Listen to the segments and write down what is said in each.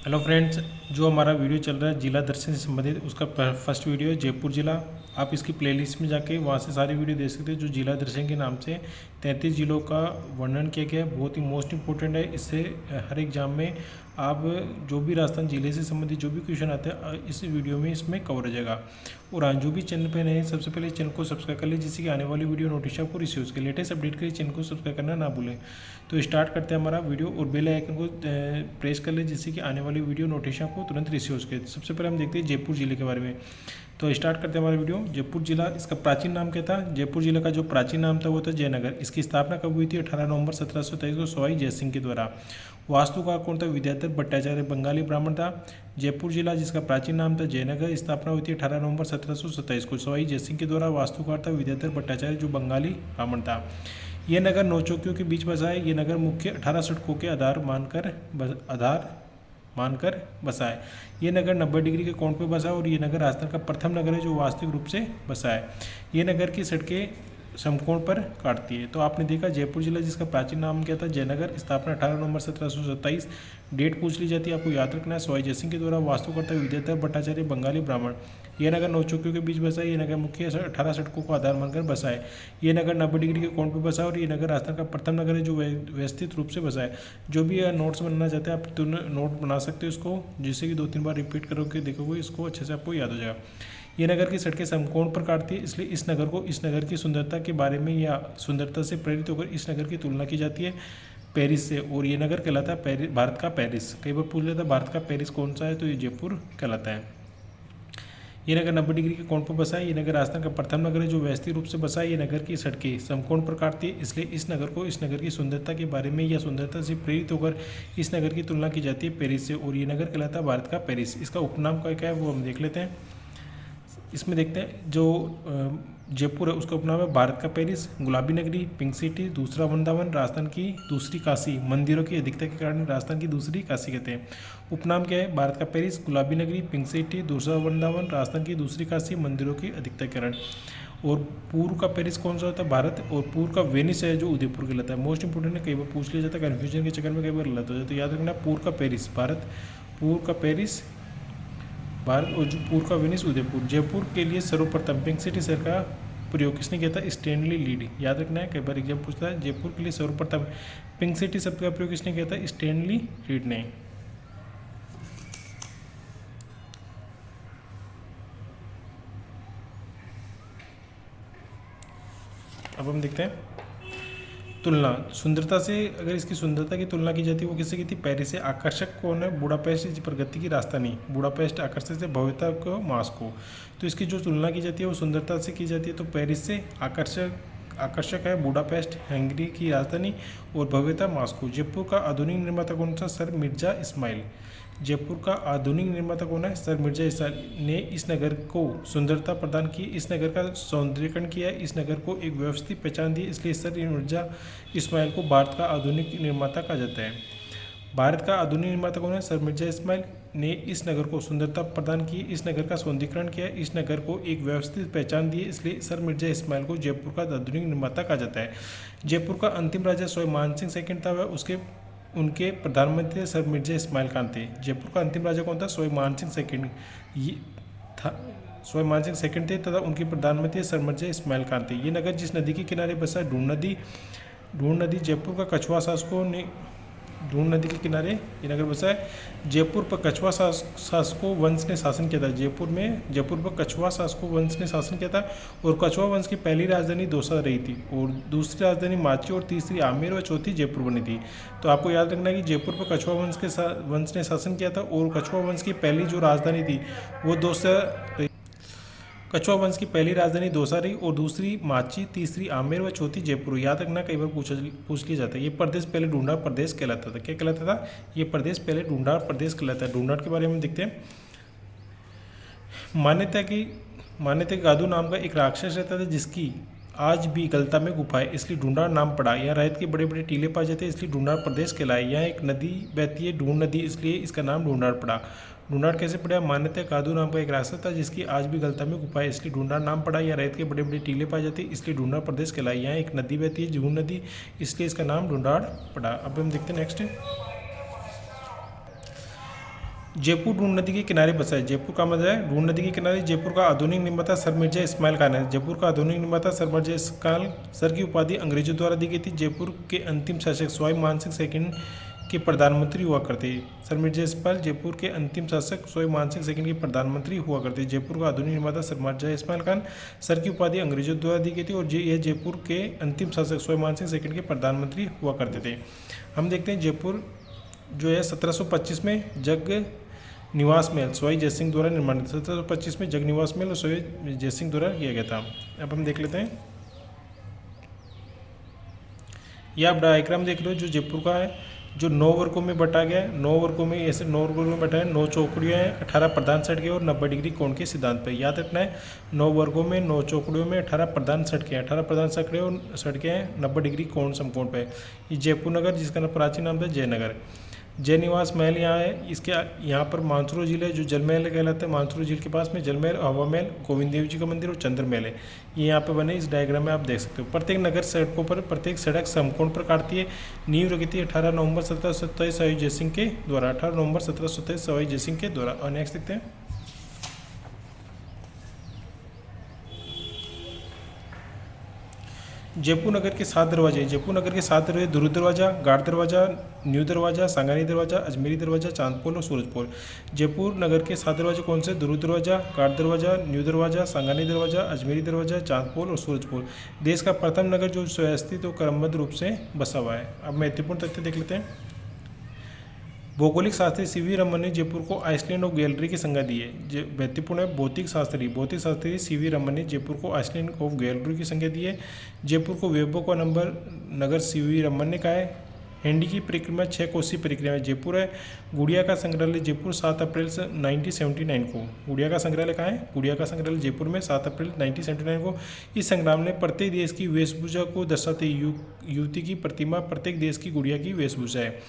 Hello friends, जो हमारा video चल रहा है जिला दर्शन से संबंधित, उसका फर्स्ट वीडियो है जयपुर जिला। आप इसकी प्लेलिस्ट में जाके वहाँ से सारी वीडियो देख सकते हैं जो जिला दर्शन के नाम से 33 जिलों का वर्णन किया गया है। बहुत ही मोस्ट इंपॉर्टेंट है। इससे हर एग्जाम में आप जो भी राजस्थान जिले से संबंधित जो भी क्वेश्चन आते हैं इस वीडियो में इसमें कवर हो जाएगा। और हाँ, जो भी चैनल पे नए हैं सबसे पहले चैनल को सब्सक्राइब कर ले, जिससे कि आने वाली वीडियो नोटिफिकेशन आपको रिसीव उसके लेटेस्ट अपडेट के लिए चैनल को सब्सक्राइब करना ना भूलें। तो स्टार्ट करते हैं हमारा वीडियो और बेल आइकन को प्रेस कर ले, जिससे कि आने वाली वीडियो नोटिफिकेशन आपको तुरंत रिसीव हो सके। सबसे पहले हम देखते हैं जयपुर जिले के बारे में। तो स्टार्ट करते हैं हमारा वीडियो। जयपुर जिला, इसका प्राचीन नाम क्या था? जयपुर जिले का जो प्राचीन नाम था वो था जयनगर। इसकी स्थापना कब हुई थी? 18 नवंबर 1723 को सवाई जयसिंह के द्वारा। वास्तुकार कौन था? विद्याधर भट्टाचार्य, बंगाली ब्राह्मण था। जयपुर जिला जिसका प्राचीन नाम था जयनगर, स्थापना हुई थी 18 नवंबर 1727 को सवाई जयसिंह के द्वारा। वास्तुकार था विद्याधर भट्टाचार्य जो बंगाली ब्राह्मण था। ये नगर नौ चौकियों के बीच बसा है। ये नगर मुख्य 18 सड़कों के आधार मानकर बसा है। ये नगर 90 डिग्री के कोण पर बसा है और ये नगर राजस्थान का प्रथम नगर है जो वास्तविक रूप से बसा है। ये नगर की सड़कें समकोण पर काटती है। तो आपने देखा जयपुर जिला जिसका प्राचीन नाम क्या था? जयनगर, स्थापना 18 नवंबर 1727। डेट पूछ ली जाती है, आपको याद रखना है। सवाई जयसिंह के द्वारा। वास्तुकर्ता विद्याधर भट्टाचार्य, बंगाली ब्राह्मण। यह नगर नौ चौकियों के बीच बसा है। ये नगर मुख्य 18 सड़कों को आधार मानकर बसा है। ये नगर 90 डिग्री के कोण पर बसा है और ये नगर राजस्थान का प्रथम नगर है जो व्यवस्थित रूप से बसा है। जो भी नोट्स बनाना चाहते हैं आप नोट बना सकते हो इसको, जिससे कि 2-3 बार रिपीट करोगे देखोगे इसको अच्छे से आपको याद हो जाएगा। ये नगर की सड़कें समकोण पर काटती है, इसलिए इस नगर की सुंदरता के बारे में या सुंदरता से प्रेरित होकर इस नगर की तुलना की जाती है पेरिस से। और ये नगर कहलाता है भारत का पेरिस। कई बार पूछ लेता है भारत का पेरिस कौन सा है, तो ये जयपुर कहलाता है। ये नगर 90 डिग्री के कोण पर बसा है। ये नगर राजस्थान का प्रथम नगर है जो व्यवस्थित रूप से बसा है। ये नगर की सड़कें समकोण पर काटती है, इसलिए इस नगर की सुंदरता के बारे में या सुंदरता से प्रेरित होकर इस नगर की तुलना की जाती है पेरिस से। और ये नगर कहलाता है भारत का पेरिस। इसका उपनाम क्या है वो हम देख लेते हैं। इसमें देखते हैं जो जयपुर है उसका उपनाम है भारत का पेरिस, गुलाबी नगरी, पिंक सिटी, दूसरा वृंदावन, राजस्थान की दूसरी काशी। मंदिरों की अधिकता के कारण राजस्थान की दूसरी काशी कहते हैं। उपनाम क्या है? भारत का पेरिस, गुलाबी नगरी, पिंक सिटी, दूसरा वृंदावन, राजस्थान की दूसरी काशी, मंदिरों की अधिकता के कारण। और पूर्व का पेरिस कौन सा होता है? भारत। और पूर्व का वेनिस है जो उदयपुर कहलाता है। मोस्ट इंपोर्टेंट है, कई बार पूछ लिया जाता है कन्फ्यूजन के चक्कर में, कई बार गलत हो जाता है। तो याद रखना पूर्व का पेरिस भारत, पूर्व का पेरिस भारत और जो पूर्व का वेनिस उदयपुर। जयपुर के लिए सर्वप्रथम पिंक सिटी शहर का प्रयोग किसने किया था? Stanley lead. याद रखना है, कई बार एग्जाम पूछता है जयपुर के लिए सर्वप्रथम पिंक सिटी शब्द का प्रयोग किसने किया था? स्टैनली लीड ने। अब हम देखते हैं तुलना। सुंदरता से, अगर इसकी सुंदरता की तुलना की जाती है वो किससे की थी? पेरिस से। आकर्षक कौन है? बुडापेस्ट प्रगति की राजधानी। बुडापेस्ट आकर्षक से भव्यता को मास्को। तो इसकी जो तुलना की जाती है वो सुंदरता से की जाती है, तो पेरिस से। आकर्षक है बुडापेस्ट, हंगरी की राजधानी, और भव्यता मास्को। जयपुर का आधुनिक निर्माता कौन सा? सर मिर्जा इस्माइल। जयपुर का आधुनिक निर्माता कौन है? सर मिर्जा इस्माइल ने इस नगर को सुंदरता प्रदान की, इस नगर का सौंदर्यीकरण किया, इस नगर को एक व्यवस्थित पहचान दी, इसलिए सर मिर्जा इस्माइल को भारत का आधुनिक निर्माता कहा जाता है। भारत का आधुनिक निर्माता कौन है? सर मिर्जा इस्माइल ने इस नगर को सुंदरता प्रदान की, इस नगर का सौंदर्यीकरण किया, इस नगर को एक व्यवस्थित पहचान दी, इसलिए सर मिर्जा इस्माइल को जयपुर का आधुनिक निर्माता कहा जाता है। जयपुर का अंतिम राजा स्वयं मानसिंह सेकंड था, वह उनके प्रधानमंत्री सर मिर्जा इस्माइल खान थे। जयपुर का अंतिम राजा कौन था? स्वयं मानसिंह सेकंड ये था। स्वयं मानसिंह सेकंड थे तथा उनके प्रधानमंत्री सर मिर्जा इस्माइल खान थे। ये नगर जिस नदी के किनारे बसा है, ढूंढ नदी जयपुर का कछुआ शासकों ने, ढूंढ नदी के किनारे ये नगर बसा है। जयपुर पर कछुआ शासकों वंश ने शासन किया था। जयपुर पर कछुआ शासकों वंश ने शासन किया था और कछुआ वंश की पहली राजधानी दौसा रही थी और दूसरी राजधानी माची और तीसरी आमेर और चौथी जयपुर बनी थी। तो आपको याद रखना है कि जयपुर पर कछुआ वंश ने शासन किया था और कछुआ वंश की पहली जो राजधानी थी वो दौसा। कछुआ वंश की पहली राजधानी दौसा रही और दूसरी माची, तीसरी आमेर व चौथी जयपुर। याद रखना, कई बार पूछ लिया जाता है। ये प्रदेश पहले ढूंढार प्रदेश कहलाता था। क्या कहलाता था? ये प्रदेश पहले ढूंढार प्रदेश कहलाता है। ढूंढार के बारे में देखते हैं। मान्यता गादू नाम का एक राक्षस रहता था जिसकी आज भी गलता में गुफा है, इसलिए ढूंढार नाम पड़ा। यहाँ रेत के बड़े बड़े टीले पाए जाते हैं, इसलिए ढूंढार प्रदेश कहलाए। यहाँ एक नदी बहती है ढूंढ नदी, इसलिए इसका नाम ढूंढार पड़ा। ढूंढार कैसे पड़ा? मान्यता कादू नाम का एक राक्षस था जिसकी आज भी गलता में गुफा है, इसलिए ढूंढार नाम पड़ा। यहाँ रेत के बड़े बड़े टीले पाए जाते हैं, इसलिए ढूंढार प्रदेश कहलाए। यहाँ एक नदी बहती है ढूंढ नदी, इसलिए इसका नाम ढूंढार पड़ा। अब हम देखते हैं नेक्स्ट। जयपुर ढूंढ नदी के किनारे बसा है। जयपुर का मतलब है ढूंढ नदी के किनारे। जयपुर का आधुनिक निर्माता सर मिर्जा इस्माइल खान है। जयपुर का आधुनिक निर्माता सर मिर्जा इस्माइल सर की उपाधि अंग्रेजों द्वारा दी गई थी। जयपुर के अंतिम शासक सवाई मानसिंह सेकंड के प्रधानमंत्री हुआ करते। सर मिर्जा इस्माइल जयपुर के अंतिम शासक सवाई मानसिंह सेकंड के प्रधानमंत्री हुआ करते। जयपुर का आधुनिक निर्माता सर मिर्जा इस्माइल खान सर की उपाधि अंग्रेजों द्वारा दी गई थी और यह जयपुर के अंतिम शासक सवाई मानसिंह सेकंड के प्रधानमंत्री हुआ करते थे। हम देखते हैं जयपुर जो है 1725 में जग निवास महल सवाई जयसिंह द्वारा निर्माण 1725 में जग निवास महल और सवाई जयसिंह द्वारा किया गया था। अब हम देख लेते हैं, यह आप डायग्राम देख रहे हो जो जयपुर का है, जो 9 वर्गों में बटा गया है। 9 वर्गों में ऐसे 9 वर्गों में बटा है। 9 चौकड़ियाँ हैं, 18 प्रधान सड़कें और 90 डिग्री कोण के सिद्धांत पर। याद रखना है 9 वर्गों में 9 चौकड़ियों में 18 प्रधान सड़कें 18 प्रधान सड़कें और सड़कें हैं 90 डिग्री कोण समकोण पर। ये जयपुर नगर जिसका प्राचीन नाम था जयनगर। जय निवास महल यहाँ है। इसके यहाँ पर मानसरोवर झील है जो जल महल कहलाता है। मानसरोवर झील के पास में जल महल, हवा महल, गोविंद देव जी का मंदिर और चंद्र महल है। ये यहाँ पे बने इस डायग्राम में आप देख सकते हो। प्रत्येक नगर सड़कों पर प्रत्येक सड़क समकोण पर काटती है। नींव रखी थी 18 नवंबर 1727 सवाई जयसिंह के द्वारा। 18 नवंबर 1727 सवाई जयसिंह के द्वारा। और नेक्स्ट देखते हैं, जयपुर नगर के 7 दरवाजे। जयपुर नगर के 7 दरवाजे ध्रुव दरवाजा, गाढ़ दरवाजा, न्यू दरवाजा, सांगानी दरवाजा, अजमेरी दरवाजा, चांदपोल और सूरजपोल। जयपुर नगर के 7 दरवाजे कौन से? ध्रुव दरवाजा, गाढ़ दरवाजा, न्यू दरवाजा, सांगानी दरवाजा, अजमेरी दरवाजा, चांदपोल और सूरजपोल। देश का प्रथम नगर जो सुव्यवस्थित और क्रमबद्ध रूप से बसा हुआ है। अब महत्वपूर्ण तथ्य देख लेते हैं। भौगोलिक शास्त्री सीवी रमन ने जयपुर को आइसलैंड और गैलरी की संज्ञा दी है। महत्वपूर्ण है भौतिक शास्त्री सीवी रमन ने जयपुर को आइसलैंड ऑफ गैलरी की संज्ञा दी है। जयपुर को वेबो का नगर सीवी रमन ने कहा है। हेंडी की परिक्रमा 6 कोसी परिक्रमा में जयपुर है। गुड़िया का संग्रहालय जयपुर 7 अप्रैल 1979 को। गुड़िया का संग्रहालय कहाँ है? गुड़िया का संग्रहालय जयपुर में 7 अप्रैल 1979 को। इस संग्राम ने प्रत्येक देश की वेशभूषा को दर्शाते युवती की प्रतिमा प्रत्येक देश की गुड़िया की वेशभूषा है।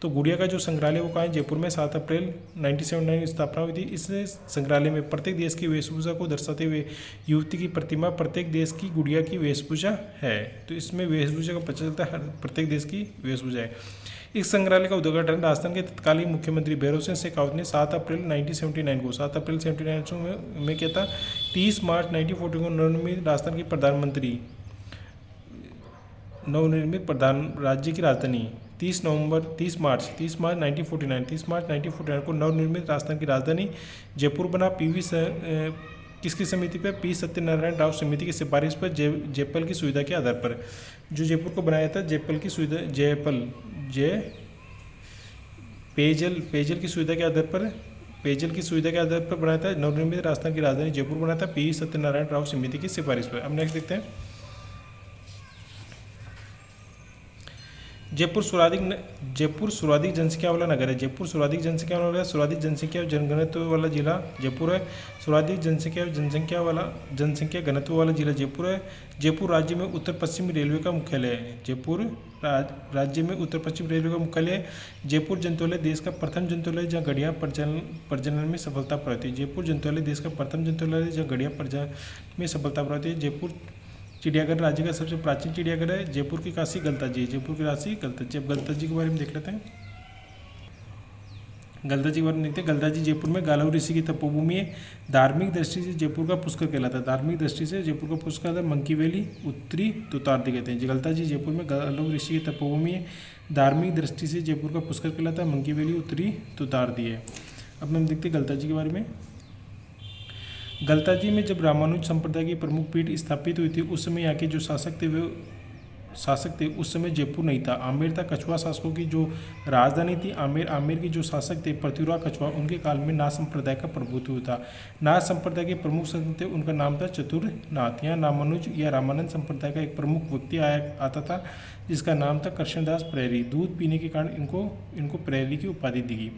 तो गुड़िया का जो संग्रहालय वो कहाँ है? जयपुर में 7 अप्रैल 1979 की स्थापना हुई थी। इस संग्रहालय में प्रत्येक देश की वेशभूषा को दर्शाते हुए युवती की प्रतिमा प्रत्येक देश की गुड़िया की वेशभूषा है। तो इसमें वेशभूषा का पता चलता है प्रत्येक देश की वेशभूषा है। इस संग्रहालय का उद्घाटन राजस्थान के तत्कालीन मुख्यमंत्री भैरव सिंह शेखावत ने 7 अप्रैल 1979 को 7 अप्रैल 1979 में किया था। 30 मार्च 1940 को नवनिर्मित राजस्थान के प्रधानमंत्री नवनिर्मित प्रधान राज्य की राजधानी 30 मार्च 1949 को नवनिर्मित राजस्थान की राजधानी जयपुर बना। किसकी समिति पर? पी सत्यनारायण राव समिति की सिफारिश पर जयपल की सुविधा के आधार पर। जो जयपुर को बनाया था जयपल की सुविधा पेयजल की सुविधा के आधार पर बनाया था। नवनिर्मित राजस्थान की राजधानी जयपुर बनाया था पी सत्यनारायण राव समिति की सिफारिश पर। अब नेक्स्ट देखते हैं, जयपुर सर्वाधिक जनसंख्या वाला नगर है। जयपुर सर्वाधिक जनसंख्या वाला सर्वाधिक जनसंख्या और जनघनत्व वाला जिला जयपुर है। सर्वाधिक जनसंख्या और जनसंख्या घनत्व वाला जिला जयपुर है। जयपुर राज्य में उत्तर पश्चिमी रेलवे का मुख्यालय है। जयपुर जंतुआलय देश का प्रथम जंतुआलय जहाँ गड़िया प्रजनन में सफलता प्राप्त हुई। जयपुर जंतुआलय देश का प्रथम जंतुआलय जहाँ गड़िया प्रजनन में सफलता प्राप्त हुई। जयपुर चिड़ियाघर राज्य का सबसे प्राचीन चिड़ियाघर है। जयपुर की काशी गलता जी अब गलता जी के बारे में देख लेते हैं। गलता जी के बारे में देखते हैं। गलता जी जयपुर में गालव ऋषि की तपोभूमि है। धार्मिक दृष्टि से जयपुर का पुष्कर कहलाता है। धार्मिक दृष्टि से जयपुर का पुष्कर मंकी वैली उत्तरी तुतार्दी कहते हैं। गलता जी जयपुर में गालव ऋषि की तपोभूमि है। धार्मिक दृष्टि से जयपुर का पुष्कर कहलाता है। मंकी वैली उत्तरी तुतार्दी है। अब हम देखते हैं गलता जी के बारे में। गलता जी में जब रामानुज संप्रदाय की प्रमुख पीठ स्थापित हुई थी उस समय यहाँ के जो शासक थे उस समय जयपुर नहीं था, आमेर था। कछुआ शासकों की जो राजधानी थी आमेर के जो शासक थे पृथ्वीराज कछुआ, उनके काल में नाथ संप्रदाय का प्रभुत्व था। नाथ संप्रदाय के प्रमुख संत थे, उनका नाम था चतुरनाथ। यहाँ रामानुज या रामानंद संप्रदाय का एक प्रमुख व्यक्ति आता था जिसका नाम था कृष्णदास प्रहरी। दूध पीने के कारण इनको प्रहरी की उपाधि दी गई।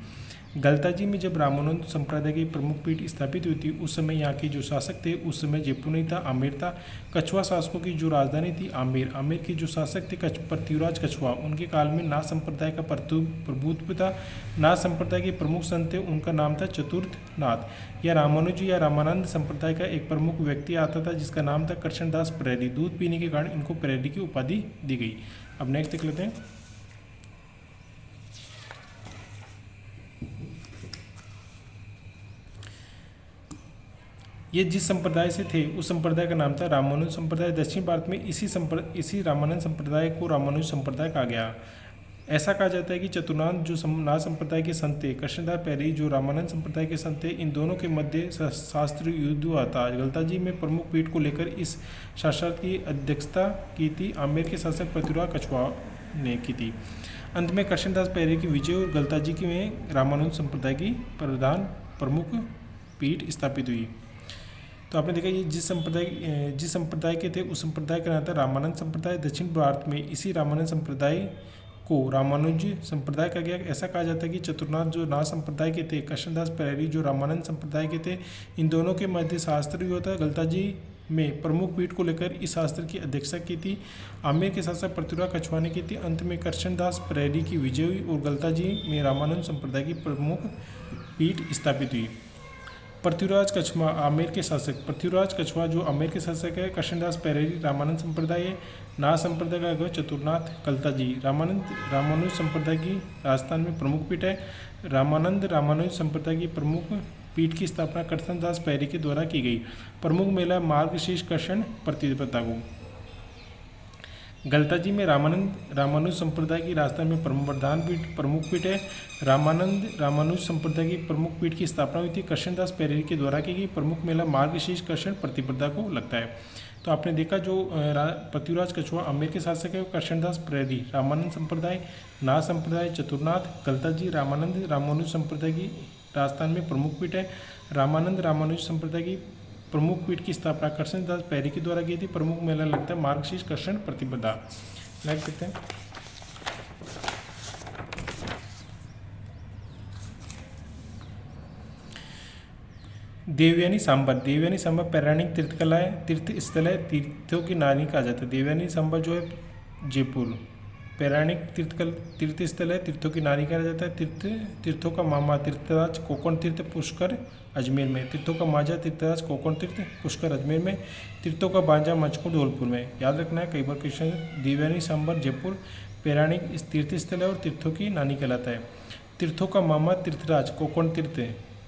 गलता जी में जब रामानंद संप्रदाय की प्रमुख पीठ स्थापित हुई थी उस समय यहाँ के जो शासक थे उस समय जयपुर नहीं था, आमेर था। कछुआ शासकों की जो राजधानी थी आमेर के जो शासक थे पृथ्वीराज कछुआ, उनके काल में नाथ संप्रदाय का प्रभुत्व था। नाथ संप्रदाय के प्रमुख संत थे, उनका नाम था चतुरनाथ। या रामानुज या रामानंद संप्रदाय का एक प्रमुख व्यक्ति आता था जिसका नाम था कृष्णदास प्रहरी। दूध पीने के कारण इनको प्रहरी की उपाधि दी गई। अब नेक्स्ट देख लेते हैं। ये जिस संप्रदाय से थे उस संप्रदाय का नाम था रामानुज संप्रदाय। दक्षिण भारत में इसी रामानंद संप्रदाय को रामानुज संप्रदाय कहा गया। ऐसा कहा जाता है कि चतुर्नाथ जो नाथ संप्रदाय के संत थे, कृष्णदास पैरी जो रामानंद संप्रदाय के संत थे, इन दोनों के मध्य शास्त्र युद्ध हुआ था। गलता जी में प्रमुख पीठ को लेकर इस शास्त्रार्थ की अध्यक्षता की थी आमेर के शासक पृथ्वीराज कछवाहा ने की थी। अंत में कृष्णदास पैरी की विजय और गलता जी की में रामानुज संप्रदाय की प्रधान प्रमुख पीठ स्थापित हुई। तो आपने देखा ये जिस संप्रदाय के थे उस संप्रदाय का नाम था रामानंद संप्रदाय। दक्षिण भारत में इसी रामानंद संप्रदाय को रामानुज संप्रदाय कहा गया। ऐसा कहा जाता है कि चतुर्नाथ जो नाथ संप्रदाय के थे, कृष्णदास पैरी जो रामानंद संप्रदाय के थे, इन दोनों के मध्य शास्त्र युद्ध होता है। गलता जी में प्रमुख पीठ को लेकर इस शास्त्र की अध्यक्षता की थी आमेर के शासक पृथ्वीराज कछवाहा ने की थी। अंत में कृष्णदास पैरी की विजय हुई और गलता जी में रामानंद संप्रदाय की प्रमुख पीठ स्थापित हुई। पृथ्वीराज कछवाहा आमेर के शासक, पृथ्वीराज कछवाहा जो आमेर के शासक है, कृष्णदास पैरी रामानंद संप्रदाय है, नाथ संप्रदाय का चतुर्नाथ गलता जी रामानुज संप्रदाय की राजस्थान में प्रमुख पीठ है। रामानुज संप्रदाय की प्रमुख पीठ की स्थापना कृष्णदास पैरी के द्वारा की गई। प्रमुख मेला मार्गशीर्ष कृष्ण प्रतिपदा को। गलता जी में रामानुज संप्रदाय की राजस्थान में प्रमुख पीठ है। रामानुज संप्रदाय की प्रमुख पीठ की स्थापना हुई थी कृष्णदास पैरी के द्वारा की गई। प्रमुख मेला मार्गशीर्ष कृष्ण प्रतिपदा को लगता है। तो आपने देखा जो पृथ्वीराज कछवाहा आमेर के शासक है वो कृष्णदास पैरी रामानंद संप्रदाय, नाथ संप्रदाय, चतुर्नाथ गलता जी रामानुज संप्रदाय की राजस्थान में प्रमुख पीठ है। रामानुज संप्रदाय की प्रमुख पीठ की स्थापना कृष्णदास पैरी के द्वारा की थी। प्रमुख मेला लगता है मार्गशीर्ष कृष्ण प्रतिपदा। नेक्स्ट देखते हैं। देवयानी सांबर पौराणिक तीर्थकला है, तीर्थ स्थल है, तीर्थों की नानी कहा जाता है। देवयानी सांबर जो है जयपुर पौराणिक तीर्थ स्थल है, तीर्थों की नानी कहा जाता है। तीर्थों का मामा तीर्थराज कोकण तीर्थ पुष्कर अजमेर में। तीर्थों का माजा तीर्थराज कोकण तीर्थ पुष्कर अजमेर में। तीर्थों का बांजा मचकुंड धौलपुर में। याद रखना है, कई बार क्वेश्चन। देवयानी सांबर जयपुर पौराणिक तीर्थ स्थल है और तीर्थों की नानी कहलाता है। तीर्थों का मामा तीर्थराज कोकण तीर्थ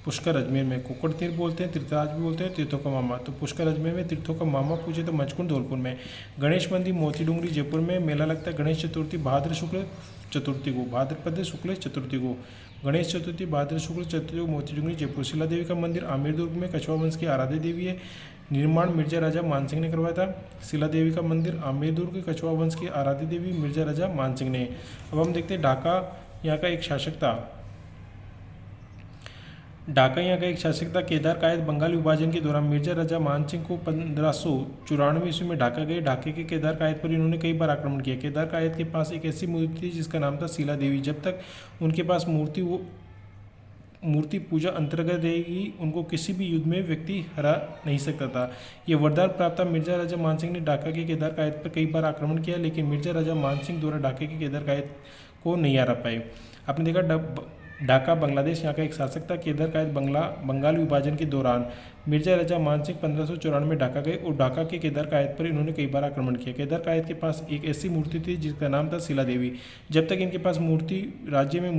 पुष्कर अजमेर में। कोकण तीर्थ बोलते हैं, तीर्थराज भी बोलते हैं, तीर्थों का मामा। तो पुष्कर अजमेर में, तीर्थों का मामा पूछे तो मचकुंड धौलपुर में। गणेश मंदिर मोती डूंगरी जयपुर में मेला लगता है गणेश चतुर्थी भाद्र शुक्ल चतुर्थी को। भाद्रपद शुक्ल चतुर्थी को गणेश चतुर्थी, भाद्र शुक्ल चतुर्थी को मोती डूंगरी जयपुर। शिला देवी का मंदिर आमेर दुर्ग में कछवाहा वंश की आराध्य देवी है। निर्माण मिर्जा राजा मानसिंह ने करवाया था। शिला देवी का मंदिर आमेर दुर्ग कछवाहा वंश की आराध्य देवी मिर्जा राजा मानसिंह ने। अब हम देखते हैं ढाका यहाँ का एक शासक था। केदार कायद बंगाल विभाजन के दौरान मिर्जा राजा मानसिंह को 1594 ईस्वी में ढाका गए। ढाके के केदार कायद पर इन्होंने कई बार आक्रमण किया। केदार कायद के पास एक ऐसी मूर्ति थी जिसका नाम था शिला देवी। जब तक उनके पास मूर्ति पूजा अंतर्गत रहेगी उनको किसी भी युद्ध में व्यक्ति हरा नहीं सकता था। ये वरदान प्राप्त था। मिर्जा राजा मानसिंह ने ढाका के केदार कायद पर कई बार आक्रमण किया, लेकिन मिर्जा राजा मानसिंह द्वारा ढाके के केदार कायद को नहीं हरा पाए। आपने देखा ढाका बांग्लादेश यहाँ का एक शासक था। केदार कायद बंगाल विभाजन के दौरान मिर्जा राजा मानसिंह 1594 में ढाका गए और ढाका के केदार कायद पर इन्होंने कई बार आक्रमण किया। केदार कायद के पास एक ऐसी मूर्ति थी जिसका नाम था शिला देवी। जब तक इनके पास राज्य में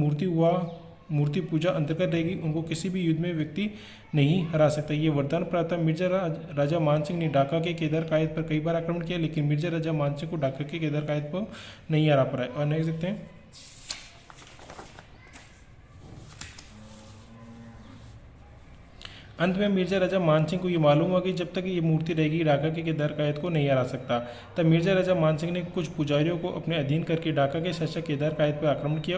मूर्ति पूजा अंतर्गत रहेगी उनको किसी भी युद्ध में व्यक्ति नहीं हरा सकता। ये वरदान प्राप्त मिर्जा राजा मानसिंह ने ढाका के केदार कायद पर कई बार आक्रमण किया, लेकिन मिर्जा राजा मानसिंह को ढाका के केदार कायद पर नहीं हरा पाए। और नहीं सकते हैं। अंत में मिर्जा राजा मानसिंह को ये मालूम हुआ कि जब तक ये मूर्ति रहेगी ढाका के केदार कायद को नहीं हरा सकता। तब मिर्जा राजा मानसिंह ने कुछ पुजारियों को अपने अधीन करके ढाका के शासक केदार कायद पर आक्रमण किया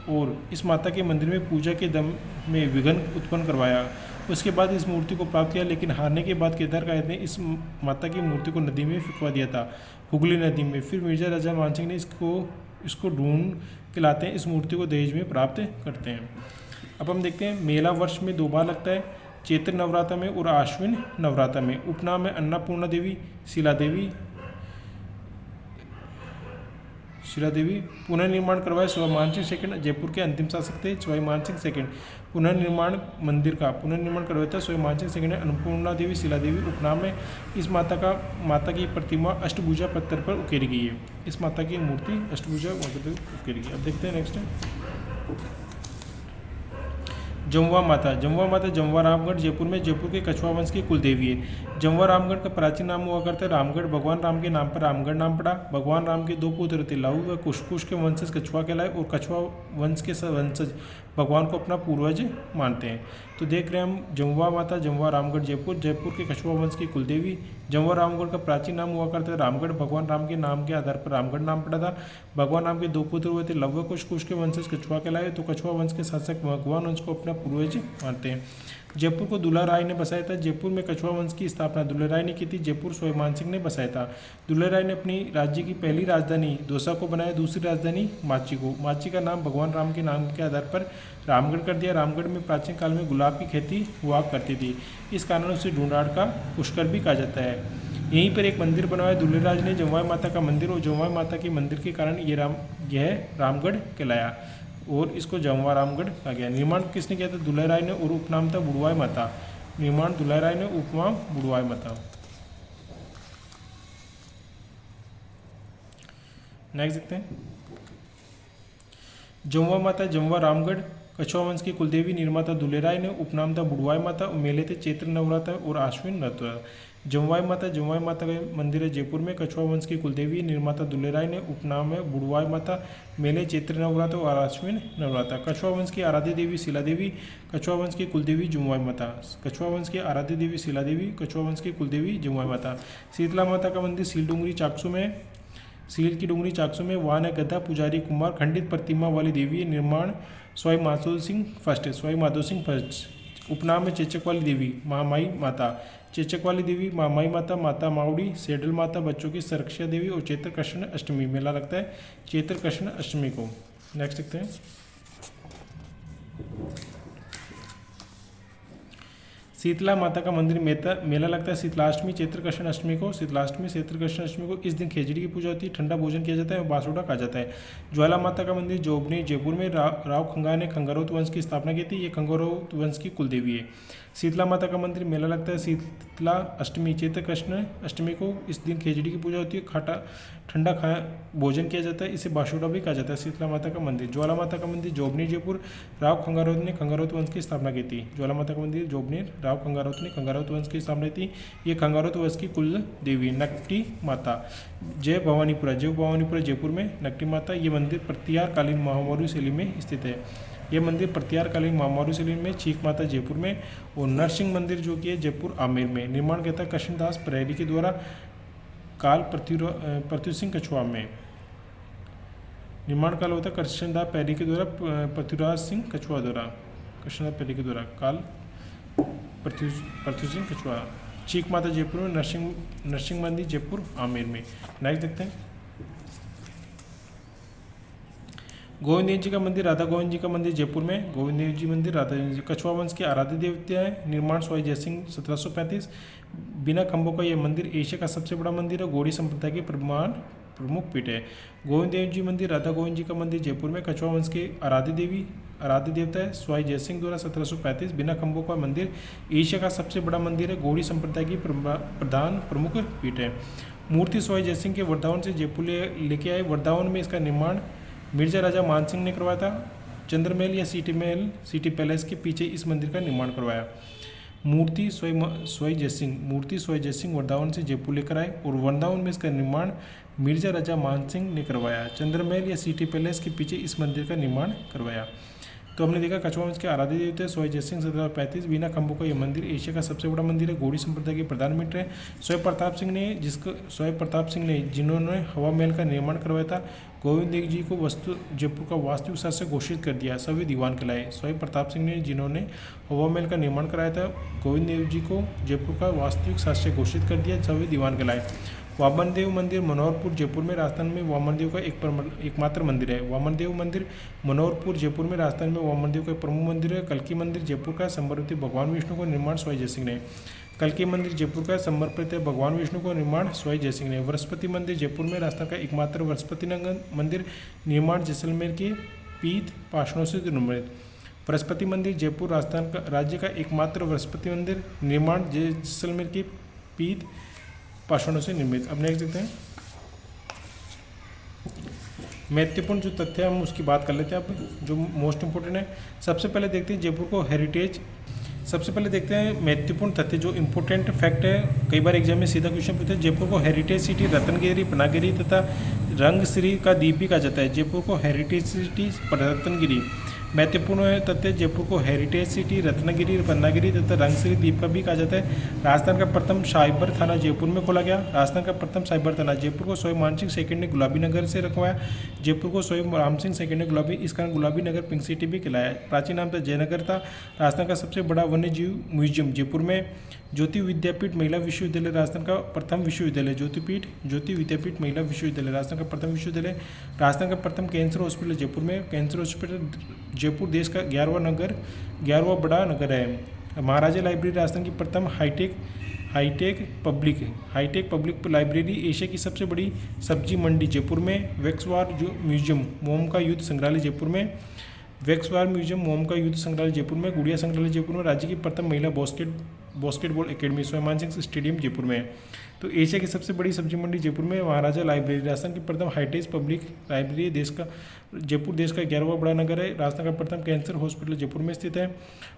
और इस माता के मंदिर में पूजा के दम में विघ्न उत्पन्न करवाया। उसके बाद इस मूर्ति को प्राप्त किया, लेकिन हारने के बाद केदार कायद ने इस माता की मूर्ति को नदी में फेंकवा दिया था, हुगली नदी में। फिर मिर्जा राजा मानसिंह ने इसको ढूंढ के लाते हैं, इस मूर्ति को दहेज में प्राप्त करते हैं। अब हम देखते हैं मेला वर्ष में 2 बार लगता है, चैत्र नवरात्र में और आश्विन नवरात्र में। उपनाम है अन्नपूर्णा देवी, शिला देवी। पुनर्निर्माण करवाया सवाई मानसिंह सेकंड, जयपुर के अंतिम शासक थे सवाई मानसिंह सेकंड। मंदिर का पुनर्निर्माण करवाया था सवाई मानसिंह सेकंड। अन्नपूर्णा देवी, शिला देवी उपनाम है। इस माता की प्रतिमा अष्टभुजा पत्थर पर उकेरी गई है। इस माता की मूर्ति अष्टभुजा पत्थर पर उकेरी गई। अब देखते हैं नेक्स्ट। जमवा माता जमवा रामगढ़ जयपुर में जयपुर के कछुआ वंश की कुल देवी है। जमवा रामगढ़ का प्राचीन नाम हुआ करता है रामगढ़। भगवान राम के नाम पर रामगढ़ नाम पड़ा। भगवान राम के 2 पुत्र थे, लहू व कुश। कुश के वंशज कछुआ कहलाए और कछुआ वंश के वंशज भगवान को अपना पूर्वज मानते हैं। तो देख रहे हैं हम जमवा माता जमवा रामगढ़ जयपुर, जयपुर के कछुआ वंश की कुलदेवी। जमवा रामगढ़ का प्राचीन नाम हुआ करता है रामगढ़। भगवान राम के नाम के आधार पर रामगढ़ नाम पड़ा था। भगवान राम के 2 पुत्र हुए थे, लव व कुश। कुश के वंशज कछुआ कहलाए। तो कछुआ वंश के शासक भगवान वंश को अपना पूर्वज मानते हैं। जयपुर को दुल्हा राय ने बसाया था। जयपुर में कछुआ वंश की स्थापना दुल्हा राय ने की थी। जयपुर स्वयं मानसिंह ने बसाया था। दुल्हा राय ने अपनी राज्य की पहली राजधानी दौसा को बनाया, दूसरी राजधानी माची को। माची का नाम भगवान राम के नाम के आधार पर रामगढ़ कर दिया। रामगढ़ में प्राचीन काल में गुलाब की खेती हुआ करती थी, इस कारण उसे ढूंढाड़ का पुष्कर भी कहा जाता है। यहीं पर एक मंदिर बनवाया दुल्हेराज ने, जमवाई माता का मंदिर, और जमवाई माता के मंदिर के कारण यह रामगढ़ कहलाया और इसको जमवा रामगढ़ कहा गया। निर्माण किसने किया था? दुल्हा राय ने, और उपनाम था बुढ़वाई माता। निर्माण दुल्हा राय ने, उपनाम बुढ़वाई माता। नेक्स्ट देखते हैं। जमवा माता जमवा रामगढ़ कछुआ वंश की कुलदेवी। निर्माता दुल्हे राय ने, उपनाम था बुढ़वाई माता। मेले थे चैत्र नवरात्र और आश्विन नवरात्र। जमवाई माता का मंदिर है जयपुर में, कछुआ वंश की कुलदेवी। निर्माता दुल्हे राय ने, उपनाम है बुढ़वाई माता। मेले चैत्र नवरात्र और आश्विन नवरात्र। कछुआ वंश की आराध्य देवी शिला देवी। कछुआ वंश की कुलदेवी जमवाई माता। कछुआ वंश की आराध्य देवी शिला देवी। कछुआ वंश की कुलदेवी जमवाई माता। शीतला माता का मंदिर सील डूंगरी चाकसू में, सील की डूंगरी चाकसू में। वाहन है गधा, पुजारी कुमार, खंडित प्रतिमा वाली देवी। निर्माण स्वाई माधो सिंह फर्स्ट। उपनाम है चेचक वाली देवी महामाई माता। चेचक वाली देवी महामाई माता, माता मावड़ी, सेडल माता, बच्चों की सुरक्षा देवी। और चैत्र कृष्ण अष्टमी मेला लगता है चैत्र कृष्ण अष्टमी को। नेक्स्ट देखते हैं। शीतला माता का मंदिर मेला लगता है शीतलाष्टमी चैत्र कृष्ण अष्टमी को। शीतलाष्टमी चैत्र कृष्ण अष्टमी को। इस दिन खिचड़ी की पूजा होती है, ठंडा भोजन किया जाता है और बासुड़ा कहा जाता है। ज्वाला माता का मंदिर जोबनी जयपुर में। राव खंगार ने खंगारोत वंश की स्थापना की थी। ये खंगारोत वंश की कुलदेवी है। शीतला माता का मंदिर मेला लगता है शीतला अष्टमी चैत्र कृष्ण अष्टमी को। इस दिन खिचड़ी की पूजा होती है, ठंडा भोजन किया जाता है, इसे बासुड़ा भी कहा जाता है। शीतला माता का मंदिर। ज्वाला माता का मंदिर जोबनी जयपुर। राव खंगारोत ने खंगारोत वंश की स्थापना की थी। ज्वाला माता का मंदिर जोबनी, राव खंगारोत ने खंगारोत वंश की स्थापना की थी। ये खंगारोत वंश की कुल देवी। नकटी माता जय भवानीपुरा जयपुर में। नकटी माता, ये मंदिर प्रतिहार कालीन महामारू शैली में स्थित है। यह मंदिर प्रतिहार कालीन महामारू शैली में। चीख माता जयपुर में। और नरसिंह मंदिर जो कि है जयपुर आमेर में। निर्माण कहता है कृष्णदास परेरी के द्वारा। काल पृथ्वी सिंह कछुआ में। निर्माण काल होता है कृष्णदास पैरी के द्वारा, पृथ्वीराज सिंह कछुआ द्वारा। कृष्णदास पैरी के द्वारा काल पृथ्वी सिंह कछुआ। चीख माता जयपुर में। नरसिंह मंदिर जयपुर आमेर में। नेक्स्ट देखते हैं। गोविंद देव जी का मंदिर राधा गोविंद जी का मंदिर जयपुर में। गोविंद देव जी मंदिर राधा गोविंद जी कछुआ वंश के आराध्य देवता है। निर्माण स्वाई जयसिंह 1735। बिना खंभों का यह मंदिर एशिया का सबसे बड़ा मंदिर है। गौड़ी संप्रदाय के प्रमुख पीठ है। गोविंद देव जी मंदिर राधा गोविंद जी का मंदिर जयपुर में। कछुआ वंश के आराध्य देवता है स्वाई जयसिंह द्वारा 1735। बिना खंभों का मंदिर एशिया का सबसे बड़ा मंदिर है। गौड़ी संप्रदाय की प्रमुख पीठ है। मूर्ति स्वाई जयसिंह के वृंदावन से जयपुर लेके आए। वृंदावन में इसका निर्माण मिर्जा राजा मानसिंह ने करवाया था। चंद्रमहल या सिटी पैलेस के पीछे इस मंदिर का निर्माण करवाया। मूर्ति स्वाई जयसिंह वृंदावन से जयपुर लेकर आए और वृंदावन में इसका निर्माण मिर्जा राजा मानसिंह ने करवाया। चंद्रमहल या सिटी पैलेस के पीछे इस मंदिर का निर्माण करवाया। तो हमने देखा कछुआ वंश के आराध्य देवता स्वाई जयसिंह 1735। बिना खंभों का यह मंदिर एशिया का सबसे बड़ा मंदिर है। गौड़ी संप्रदाय के प्रधान मित्र है। स्वयं प्रताप सिंह ने जिन्होंने हवा महल का निर्माण करवाया था। गोविंद देव जी को जयपुर का वास्तविक शासक घोषित कर दिया, सभी दीवान कहलाए। स्वयं प्रताप सिंह ने जिन्होंने हवा महल का निर्माण कराया था, गोविंद देव जी को जयपुर का वास्तविक शासक घोषित कर दिया, सभी दीवान कहलाए। वामन देव मंदिर मनोहरपुर जयपुर में। राजस्थान में वामन देव का एकमात्र मंदिर है। वामन देव मंदिर मनोहरपुर जयपुर में। राजस्थान में वामन देव का प्रमुख मंदिर है। कल्की मंदिर जयपुर का समर्पित भगवान विष्णु को निर्माण स्वाई जयसिंह ने। कल्की मंदिर जयपुर का समर्पित है भगवान विष्णु को निर्माण स्वाई जयसिंह ने। बृहस्पति मंदिर जयपुर में। राजस्थान का एकमात्र बृहस्पति मंदिर। निर्माण जैसलमेर के पीत पाषाणों से निर्मित। बृहस्पति मंदिर जयपुर राजस्थान का राज्य का एकमात्र बृहस्पति मंदिर। निर्माण जैसलमेर के पीत पाषाणों से निर्मित। अब नेक्स्ट देखते हैं। महत्वपूर्ण जो तथ्य है हम उसकी बात कर लेते हैं अब, जो मोस्ट इंपॉर्टेंट है। सबसे पहले देखते हैं जयपुर को हेरिटेज, सबसे पहले देखते हैं महत्वपूर्ण तथ्य जो इंपॉर्टेंट फैक्ट है, कई बार एग्जाम में सीधा क्वेश्चन पूछते हैं। जयपुर को हेरिटेज सिटी रत्नगिरी, पनागिरी तथा रंगश्री का द्वीप भी कहा जाता है। जयपुर को हेरिटेज सिटी रत्नगिरी, महत्वपूर्ण है तथ्य, जयपुर को हेरिटेज सिटी रत्नगिरी, पन्नागिरी तथा रंगश्री द्वीप का भी कहा जाता है। राजस्थान का प्रथम साइबर थाना जयपुर में खोला गया। राजस्थान का प्रथम साइबर थाना, जयपुर को स्वयं मान सिंह सेकंड ने गुलाबी नगर से रखवाया। जयपुर को स्वयं राम सिंह सेकंड ने गुलाबी, इस कारण गुलाबी नगर पिंक सिटी भी कहलाया। प्राचीन नाम था जयनगर था। राजस्थान का सबसे बड़ा वन्य जीव म्यूजियम जयपुर में। ज्योति विद्यापीठ महिला विश्वविद्यालय, राजस्थान का प्रथम विश्वविद्यालय। ज्योति विद्यापीठ महिला विश्वविद्यालय, राजस्थान का प्रथम विश्वविद्यालय। राजस्थान का प्रथम कैंसर हॉस्पिटल जयपुर में। कैंसर हॉस्पिटल जयपुर देश का 11वां बड़ा नगर है। महाराजा लाइब्रेरी, राजस्थान की प्रथम हाईटेक पब्लिक लाइब्रेरी। एशिया की सबसे बड़ी सब्जी मंडी जयपुर में। वैक्सवार म्यूजियम मोम का युद्ध संग्रहालय जयपुर में। वैक्सवार म्यूजियम मोम का युद्ध संग्रहालय जयपुर में। गुड़िया संग्रहालय जयपुर में। राज्य की प्रथम महिला बास्केटबॉल एकेडमी स्वयं मान सिंह स्टेडियम जयपुर में। तो एशिया की सबसे बड़ी सब्जी मंडी जयपुर में। महाराजा लाइब्रेरी, राजस्थान की प्रथम हाईटेक पब्लिक लाइब्रेरी, जयपुर देश का 11वां बड़ा नगर है। राजस्थान का प्रथम कैंसर हॉस्पिटल जयपुर में स्थित है।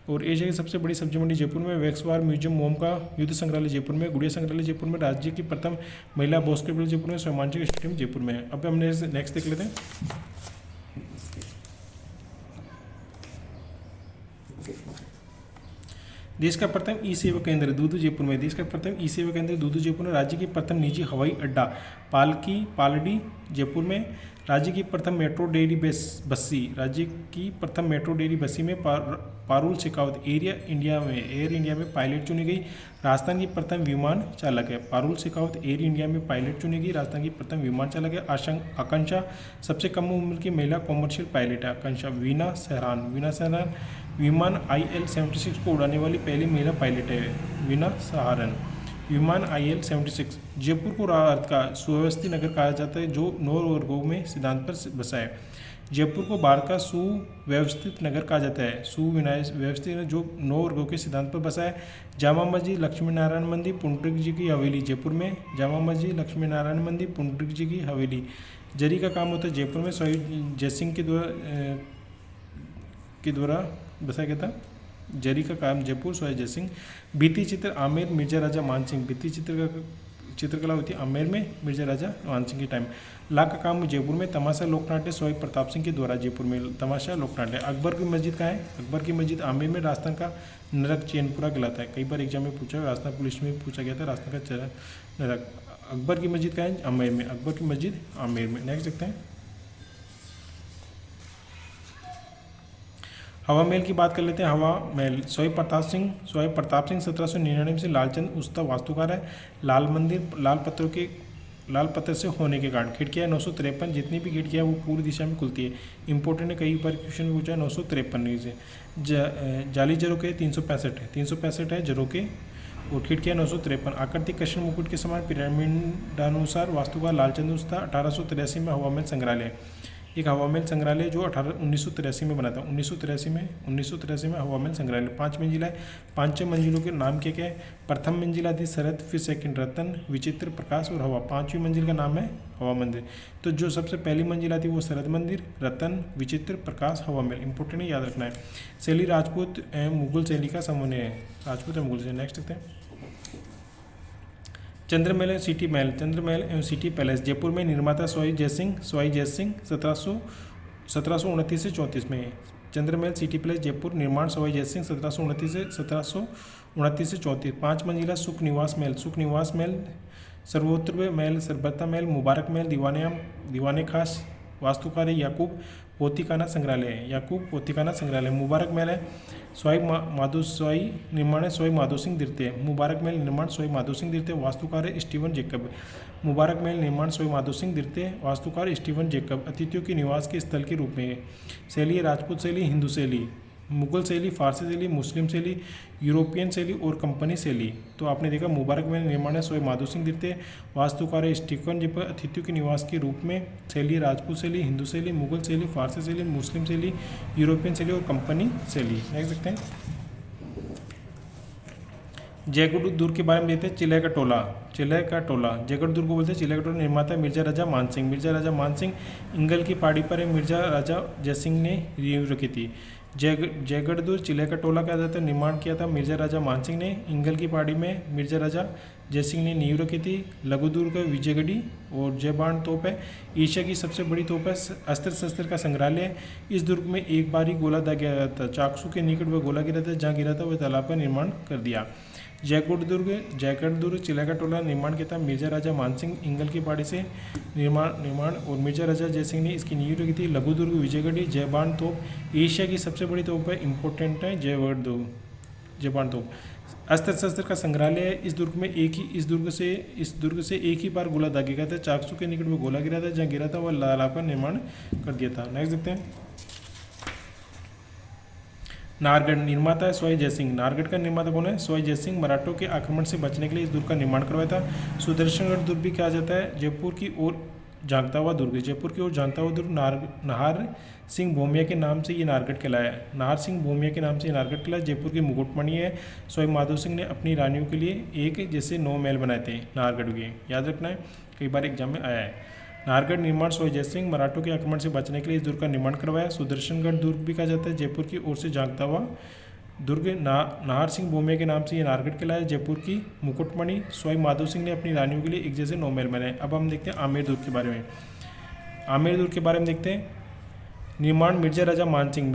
और एशिया की सबसे बड़ी सब्जी मंडी जयपुर में। वैक्सवार म्यूजियम मोम का युद्ध संग्रहालय जयपुर में। गुड़िया संग्रहालय जयपुर में। राज्य की प्रथम महिला बास्केटबॉल जयपुर में। स्वयं मान सिंह स्टेडियम जयपुर में। अब हमने नेक्स्ट देख लेते हैं। देश का प्रथम ई सेवा केंद्र दूदू जयपुर में। देश का प्रथम ई सेवा केंद्र दूदू जयपुर में। राज्य की प्रथम निजी हवाई अड्डा पालड़ी जयपुर में। राज्य की प्रथम मेट्रो डेयरी बस्सी, राज्य की प्रथम मेट्रो डेयरी बस्सी में पारुल शेखावत एयर इंडिया में पायलट चुनी गई। राजस्थान की प्रथम विमान चालक है। पारुल शेखावत एयर इंडिया में पायलट चुनी गई। राजस्थान की प्रथम विमान चालक है। आकांक्षा सबसे कम उम्र की महिला कॉमर्शियल पायलट है। आकांक्षा। वीना सहरान विमान IL-76 को उड़ाने वाली पहली महिला पायलट है। वीना सहारन। विमान IL-76। जयपुर को भारत का सुव्यवस्थित नगर कहा जाता है जो 9 वर्गों में सिद्धांत पर बसा है। जयपुर को भारत का सुव्यवस्थित नगर कहा जाता है। सुव्यवस्थित जो 9 वर्गों के सिद्धांत पर बसा है। जामा मस्जिद, लक्ष्मी नारायण मंदिर, पुंडरीक जी की हवेली जयपुर में। जामा मस्जिद, लक्ष्मी नारायण मंदिर, पुंडरीक जी की हवेली। जरी का काम होता है जयपुर में। शहीद जयसिंह के द्वारा बसाया गया था। जरी का काम जयपुर शहीद जयसिंह। भित्ति चित्र आमेर मिर्जा राजा मानसिंह। भित्ति चित्रकला होती है आमेर में मिर्जा राजा मानसिंह के टाइम। ला का काम जयपुर में। तमाशा लोकनाट्य शहीद प्रताप सिंह के द्वारा जयपुर में तमाशा लोकनाट्य। अकबर की मस्जिद कहाँ है? अकबर की मस्जिद आमेर में। राजस्थान का नरक चैनपुरा कहलाता है। कई बार एग्जाम में पूछा, राजस्थान पुलिस में पूछा गया था राजस्थान का नरक। अकबर की मस्जिद कहाँ है? आमेर में। अकबर की मस्जिद आमेर में। नेक्स्ट देखते हैं। हवा महल की बात कर लेते हैं। हवा महल शहीद प्रताप सिंह 1799 से लालचंद उस्ता वास्तुकार है। लाल पत्थर से होने के कारण। खिड़कियाँ 953, जितनी भी खिड़कियाँ वो पूरी दिशा में खुलती है। इंपॉर्टेंट है, कई बार क्वेश्चन में पूछा है 953 से। जाली झरोके 365 है झरोके और खिड़कियाँ 953। आकृति कृष्ण मुकुट के समान पिरामिडानुसार वास्तुकार लालचंद उस्ता। 1883 में हवा महल संग्रहालय, एक हवा महल संग्रहालय जो 1983 में बना था। 1983 में हवा महल संग्रहालय 5 मंजिला है। 5 मंजिलों के नाम क्या क्या है? प्रथम मंजिला थी शरद, फिर सेकंड रतन, विचित्र, प्रकाश और हवा। 5वीं मंजिल का नाम है हवा मंदिर। तो जो सबसे पहली मंजिला थी वो शरद मंदिर, रतन, विचित्र, प्रकाश, हवा महल। इंपॉर्टेंट याद रखना है। शैली राजपूत एवं मुगल शैली का समन्वय है। राजपूत एवं मुगल शैली। नेक्स्ट देखते हैं। चंद्रमहल एवं सिटी महल। चंद्रमहल एवं सिटी पैलेस जयपुर में। निर्माता शहीद जयसिंह 1729 से 34 में। Chandramahal city palace Jaipur. निर्माण शहीद जयसिंह 1729 से 34। 5 मंजिला सुख निवास महल, सर्वोत्तम महल, सरबता महल, मुबारक महल, दीवाने खास। वास्तुकार है याकूब पोतिकाना संग्रहालय। मुबारक महल है निर्माण है शहीद माधो सिंह द्वितीय। मुबारक महल निर्माण शहीद माधो सिंह द्वितीय। वास्तुकार है स्टीवन जेकब। मुबारक महल निर्माण शहीद माधो सिंह द्वितीय। वास्तुकार स्टीवन जेकब। अतिथियों के निवास के स्थल के रूप में। शैली राजपूत शैली, हिंदू शैली, मुगल शैली, फारसी शैली, मुस्लिम शैली, यूरोपियन शैली और कंपनी शैली। तो आपने देखा मुबारक महल निर्माण है शहीद माधो सिंह द्वितीय। वास्तुकार है स्टीफन जेकब। अतिथियों के निवास के रूप में। शैली राजपूत शैली, हिंदू शैली, मुगल शैली, फारसी शैली, मुस्लिम शैली, यूरोपियन शैली और कंपनी शैली। नेक्स्ट देखते हैं। जयगुरु दूर के बारे में देखते हैं। चिल्ले का चिल्ला का टोला, जयगढ़ दुर्ग को बोलते हैं चिल्ला का टोला। निर्माता मिर्जा राजा मानसिंह, मिर्जा राजा मानसिंह इंगल की पहाड़ी पर मिर्जा राजा जयसिंह ने नींव रखी थी। जयगढ़ दुर्ग चिल्ला का टोला का जाता है निर्माण किया था मिर्जा राजा मानसिंह ने। इंगल की पहाड़ी में मिर्जा राजा जयसिंह ने नींव रखी थी। लघु दुर्ग विजयगढ़ी और जयबान तोप है, एशिया की सबसे बड़ी तोप है। अस्त्र शस्त्र का संग्रहालय है। इस दुर्ग में एक बार ही गोला दागा गया था, चाकसू के निकट वह गोला गिरा था, जहाँ गिरा था वह तालाब का निर्माण कर दिया। जयगढ़ दुर्ग चिल्ला का टोला निर्माण किया था मिर्जा राजा मानसिंह इंगल की पहाड़ी से निर्माण और मिर्जा राजा जयसिंह ने इसकी नींव रखी थी। लघु दुर्ग विजयगढ़ी जयबान तोप एशिया की सबसे बड़ी तोप है, इंपॉर्टेंट है जयबान तोप। अस्त्र शस्त्र का संग्रहालय है। इस दुर्ग से एक ही बार गोला दागे गया था, चाकसू के निकट में गोला गिरा था, जहाँ गिरा था वह तालाब का निर्माण कर दिया था। नेक्स्ट देखते हैं। नाहरगढ़ निर्माता है स्वाई जयसिंह। नाहरगढ़ का निर्माता कौन है? स्वाई जयसिंह। मराठों के आक्रमण से बचने के लिए इस दुर्ग का निर्माण करवाया था। सुदर्शनगढ़ दुर्ग भी कहा जाता है। जयपुर की ओर झांकता हुआ दुर्ग, जयपुर की ओर झांकता हुआ दुर्ग नाहर सिंह भूमिया के नाम से ये नाहरगढ़ कहलाया। नाहर सिंह भूमिया के नाम से ये नाहरगढ़ कहलाया। जयपुर की मुकुटमणि है। स्वाई माधो सिंह ने अपनी रानियों के लिए एक जैसे 9 महल बनाए थे नाहरगढ़ के, याद रखना है, कई बार एग्जाम में आया है। नाहरगढ़ निर्माण स्वाई जयसिंह मराठों के आक्रमण से बचने के लिए इस दुर्ग का निर्माण करवाया। सुदर्शनगढ़ दुर्ग भी कहा जाता है। जयपुर की ओर से झांकता हुआ दुर्ग नाहर सिंह भूमिया के नाम से ये नाहरगढ़ कहलाया। जयपुर की मुकुटमणि स्वाई माधो सिंह ने अपनी रानियों के लिए एक जैसे 9 महल बनाए। अब हम देखते हैं आमेर दुर्ग के बारे में। आमेर दुर्ग के बारे में देखते हैं। निर्माण मिर्जा राजा मानसिंह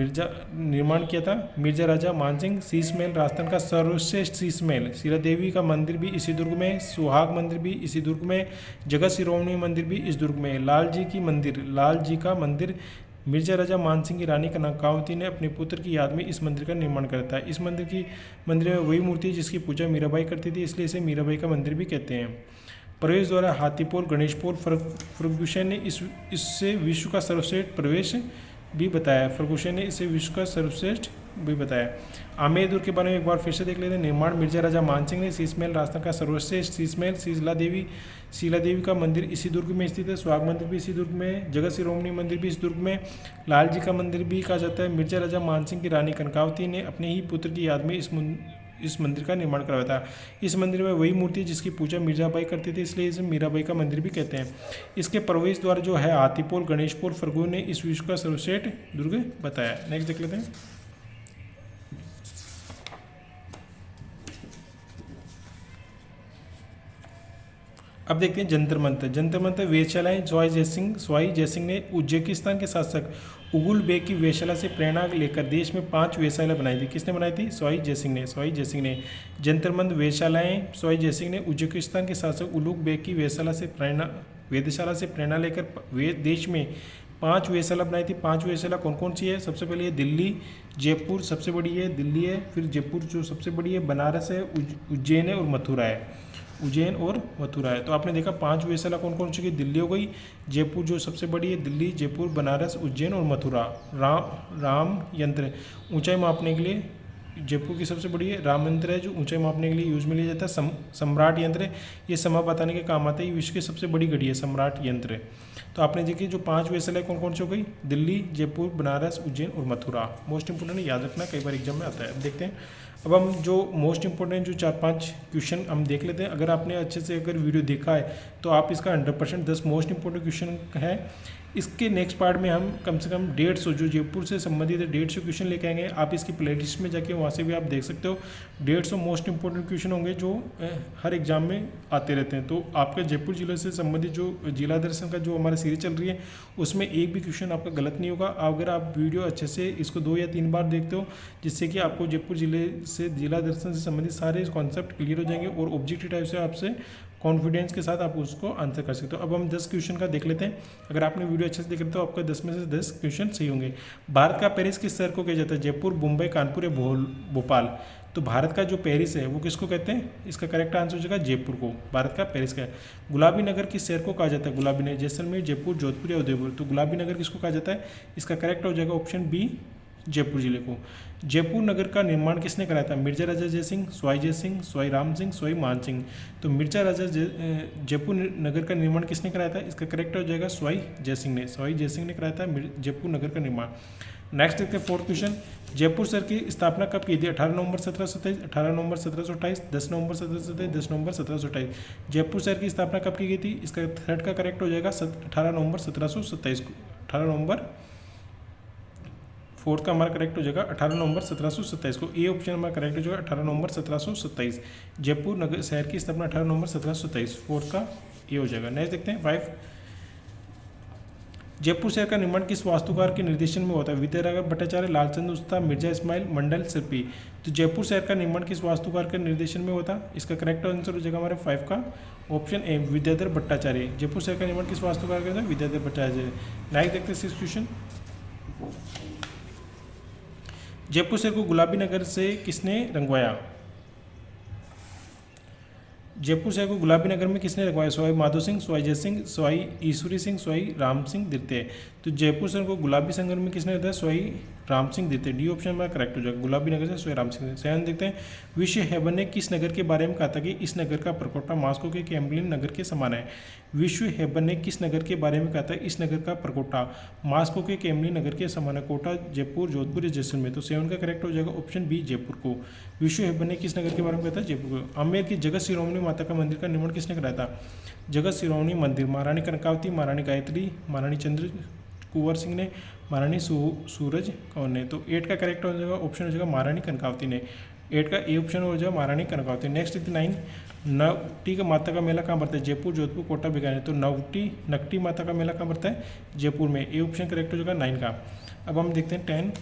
निर्माण किया था मिर्जा राजा मानसिंह। शीश महल राजस्थान का सर्वश्रेष्ठ शीश महल। शीला देवी का मंदिर भी इसी दुर्ग में, सुहाग मंदिर भी इसी दुर्ग में, जगत शिरोमणि मंदिर भी इस दुर्ग में। लाल जी का मंदिर मिर्जा राजा मानसिंह की रानी कनकावती ने अपने पुत्र की याद में इस मंदिर का निर्माण करा था। इस मंदिर में वही मूर्ति जिसकी पूजा मीराबाई करती थी, इसलिए इसे मीराबाई का मंदिर भी कहते हैं। प्रवेश द्वारा हाथीपोल गणेशपोल फर्गुसन ने इससे विश्व का सर्वश्रेष्ठ प्रवेश भी बताया। फर्गुसन ने इसे विश्व का सर्वश्रेष्ठ भी बताया। आमेर दुर्ग के बारे में एक बार फिर से देख लेते हैं। निर्माण मिर्जा राजा मानसिंह ने। शीश महल राजस्थान का सर्वश्रेष्ठ शीश महल। शीला देवी का मंदिर इसी दुर्ग में स्थित है। सुहाग मंदिर भी इसी दुर्ग में, जगत शिरोमणि मंदिर भी इस दुर्ग में, लाल जी का मंदिर भी कहा जाता है। मिर्जा राजा मानसिंह की रानी कनकावती ने अपने ही पुत्र की याद में इस मंदिर का निर्माण करवाया था। इस मंदिर में वही मूर्ति जिसकी पूजा मीराबाई करती थी, इसलिए इसे मीराबाई का मंदिर भी कहते हैं। इसके प्रवेश द्वार जो है हाथीपोल गणेशपोल फर्गुसन ने इस विश्व का सर्वश्रेष्ठ दुर्ग बताया। नेक्स्ट देख लेते हैं। अब देखते हैं जंतर मंतर वेधशालाएं। स्वाई जयसिंह ने उज्बेकिस्तान के शासक उगुल बेग की वेधशाला से प्रेरणा लेकर देश में 5 वेधशालाएं बनाई थी। किसने बनाई थी? स्वाई जयसिंह ने। जंतर मंतर वेधशालाएं स्वाई जयसिंह ने उज्बेकिस्तान के शासक उलुग बेग की वेधशाला से प्रेरणा लेकर देश में 5 वेधशाला बनाई थी। 5 वेधशाला कौन कौन सी है? सबसे पहले है दिल्ली, जयपुर सबसे बड़ी है, दिल्ली है। फिर जयपुर जो सबसे बड़ी है, बनारस है, उज्जैन है और मथुरा है। तो आपने देखा 5 वेधशाला कौन कौन सी की? दिल्ली हो गई, जयपुर जो सबसे बड़ी है, दिल्ली, जयपुर, बनारस, उज्जैन और मथुरा। राम यंत्र ऊंचाई मापने के लिए जयपुर की सबसे बड़ी है। राम यंत्र है जो ऊंचाई मापने के लिए यूज में लिया जाता है। सम्राट यंत्र है, ये समय बताने के काम आता है। ये विश्व की सबसे बड़ी घड़ी है सम्राट यंत्र। तो आपने देखिए जो 5 वेधशालाएं कौन कौन सी हो गई? दिल्ली, जयपुर, बनारस, उज्जैन और मथुरा। मोस्ट इंपोर्टेंट याद रखना, कई बार एग्जाम में आता है। अब देखते हैं। अब हम जो मोस्ट इंपॉर्टेंट जो 4-5 क्वेश्चन हम देख लेते हैं। अगर आपने अच्छे से अगर वीडियो देखा है तो आप इसका 100% 10 मोस्ट इंपॉर्टेंट क्वेश्चन है। इसके नेक्स्ट पार्ट में हम कम से कम 150 जो जयपुर से संबंधित है 150 क्वेश्चन लेके आएंगे। आप इसकी प्लेलिस्ट में जाके वहाँ से भी आप देख सकते हो। 150 मोस्ट इंपॉर्टेंट क्वेश्चन होंगे जो हर एग्जाम में आते रहते हैं। तो आपका जयपुर जिले से संबंधित जो जिला दर्शन का जो हमारी सीरीज चल रही है उसमें एक भी क्वेश्चन आपका गलत नहीं होगा अगर आप वीडियो अच्छे से इसको 2 या 3 बार देखते हो, जिससे कि आपको जयपुर जिले से जिला दर्शन से संबंधित सारे कॉन्सेप्ट क्लियर हो जाएंगे और ऑब्जेक्टिव टाइप से आपसे कॉन्फिडेंस के साथ आप उसको आंसर कर सकते हो। अब हम 10 क्वेश्चन का देख लेते हैं। अगर आपने वीडियो अच्छे से देख रहे तो आपका 10 में से 10 क्वेश्चन सही होंगे। भारत का पेरिस किस शहर को कहा जाता है? जयपुर, मुंबई, कानपुर या भोपाल? तो भारत का जो पेरिस है वो किसको कहते हैं? इसका करेक्ट आंसर हो जाएगा जयपुर को। भारत का पेरिस का है। गुलाबी नगर किस शहर को कहा जाता है? गुलाबी नगर जैसलमेर, जयपुर, जोधपुर या उदयपुर? तो गुलाबी नगर किसको कहा जाता है? इसका करेक्ट हो जाएगा ऑप्शन बी, जयपुर जिले को। जयपुर नगर का निर्माण किसने कराया था? मिर्जा राजा जयसिंह, स्वाई जयसिंह, स्वाई राम सिंह, स्वाई मान सिंह। तो मिर्जा राजा जयपुर नगर का निर्माण किसने कराया था? इसका करेक्ट हो जाएगा स्वाई जयसिंह ने। स्वाई जयसिंह ने कराया था जयपुर नगर का निर्माण। नेक्स्ट देखते हैं फोर्थ क्वेश्चन, जयपुर शहर की स्थापना कब की थी? 18 नवंबर 1727, 18 नवंबर 1728, 10 नवंबर 1727, 10 नवंबर 1728। जयपुर शहर की स्थापना कब की गई थी? इसका थर्ड का करेक्ट हो जाएगा 18 नवंबर 1727 को। 18 नवंबर, फोर्थ का हमारा करेक्ट हो जाएगा 18 नवंबर 1727 को। ए ऑप्शन हमारा करेक्ट हो जाएगा 18 नवंबर 1727। जयपुर नगर शहर की स्थापना 18 नवंबर 1727, फोर्थ का ए हो जाएगा। नेक्स्ट देखते हैं 5, जयपुर शहर का निर्माण किस वास्तुकार के निर्देशन में होता है? विद्यासागर भट्टाचार्य, लालचंद उस्ता, मिर्जा इस्माइल, मंडल शिल्पी। तो जयपुर शहर का निर्माण किस वास्तुकार के निर्देशन में होता है? इसका करेक्ट आंसर हो जाएगा हमारे 5 का ऑप्शन ए, विद्याधर भट्टाचार्य। जयपुर शहर का निर्माण किस वास्तुकार का? विद्याधर भट्टाचार्य। नेक्स्ट देखते हैं 6th क्वेश्चन, जयपुर शहर को गुलाबी नगर से किसने रंगवाया? जयपुर शहर को गुलाबी नगर में किसने रंगवाया? सवाई माधो सिंह, सवाई जय सिंह, सवाई ईश्वरी सिंह, सवाई राम सिंह द्वितीय। तो जयपुर शहर को गुलाबी संगर में किसने बताया? सवाई राम सिंह द्वितीय। डी ऑप्शन हमारा करेक्ट हो जाएगा, गुलाबी नगर से सवाई राम सिंह। सेवन देखते हैं, विश्व हेबन ने किस नगर के बारे में कहा था कि इस नगर का प्रकोष्ठा मॉस्को के क्रेमलिन नगर के समान है? विश्व हेबन ने किस नगर के बारे में कहा था इस नगर का प्रकोष्ठा मॉस्को के क्रेमलिन नगर के समान है? कोटा, जयपुर, जोधपुर या जैसलमेर। तो 7 का करेक्ट हो जाएगा ऑप्शन बी, जयपुर को। विश्व हेबन ने किस नगर के बारे में कहा था? जयपुर को। आमेर की जगत शिरोमणि माता का मंदिर का निर्माण किसने कराया था? जगत शिरोमणि मंदिर महारानी कनकावती, महारानी गायत्री, महारानी चंद्र कुंवर सिंह ने, महारानी सूरज कौर ने। तो 8 का करेक्ट हो जाएगा ऑप्शन हो जाएगा महारानी कनकावती ने। 8 का ए ऑप्शन हो जाएगा महारानी कनकावती। नेक्स्ट 9, नवटी का माता का मेला कहाँ पड़ता है? जयपुर, जोधपुर, कोटा, बीकानेर। तो नकटी माता का मेला कहाँ पड़ता है? जयपुर में। ए ऑप्शन करेक्ट हो जाएगा 9 का। अब हम देखते हैं 10,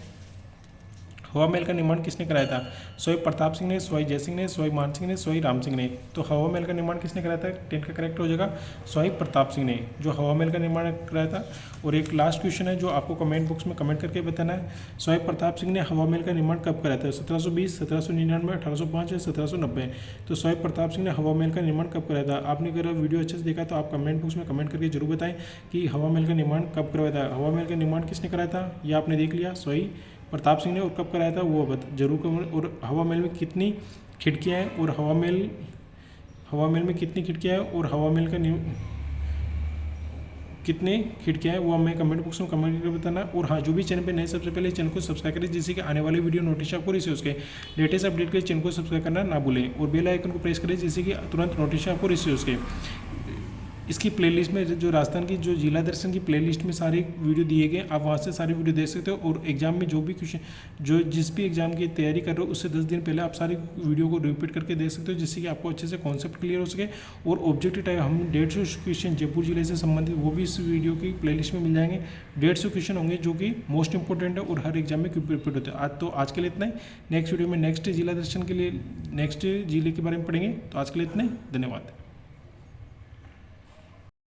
हवा महल का निर्माण किसने कराया था? सवाई प्रताप सिंह ने, सवाई जय सिंह ने, सवाई मान सिंह ने, सवाई राम सिंह ने। तो हवा महल का निर्माण किसने कराया था? 10 का करेक्ट हो जाएगा सवाई प्रताप सिंह ने, जो हवा महल का निर्माण कराया था। और एक लास्ट क्वेश्चन है जो आपको कमेंट बॉक्स में कमेंट करके बताना है, सवाई प्रताप सिंह ने हवा महल का निर्माण कब कराया था? 1720, 1799, 1805 या 1790। तो सवाई प्रताप सिंह ने हवा महल का निर्माण कब कराया था? आपने अगर वीडियो अच्छे से देखा तो आप कमेंट बॉक्स में कमेंट करके जरूर बताएं कि हवा महल का निर्माण कब करवाया था। हवा महल का निर्माण किसने कराया था? ये आपने देख लिया, सवाई प्रताप सिंह ने। और कब कराया था वो जरूर कमेंट। और हवा महल में कितनी खिड़कियाँ हैं और हवा महल में कितनी खिड़कियाँ हैं और हवा महल का कितने खिड़कियाँ हैं वो हमें कमेंट बॉक्स में कमेंट करके बताना। और हाँ, जो भी चैनल पे नए सबसे पहले चैनल को सब्सक्राइब करें जिससे कि आने वाली वीडियो नोटिफिकेशन आपको रिसीव उसके लेटेस्ट अपडेट के चैनल को सब्सक्राइब करना ना भूलें। और बेल आइकन को प्रेस करें जिससे कि तुरंत नोटिफिकेशन आपको रिसीव उसके। इसकी प्लेलिस्ट में जो राजस्थान की जो जिला दर्शन की प्लेलिस्ट में सारे वीडियो दिए गए, आप वहाँ से सारी वीडियो देख सकते हो। और एग्जाम में जो भी क्वेश्चन जो जिस भी एग्जाम की तैयारी कर रहे हो उससे 10 दिन पहले आप सारी वीडियो को रिपीट करके देख सकते हो जिससे कि आपको अच्छे से कॉन्सेप्ट क्लियर हो सके। और ऑब्जेक्टिव टाइप हम 150 क्वेश्चन जयपुर जिले से संबंधित वो भी इस वीडियो की प्लेलिस्ट में मिल जाएंगे। 150 क्वेश्चन होंगे जो कि मोस्ट इंपॉर्टेंट है और हर एग्जाम में रिपीट होते हैं। आज के लिए इतना ही। नेक्स्ट वीडियो में नेक्स्ट जिला दर्शन के लिए नेक्स्ट जिले के बारे में पढ़ेंगे। तो आज के लिए इतना ही, धन्यवाद।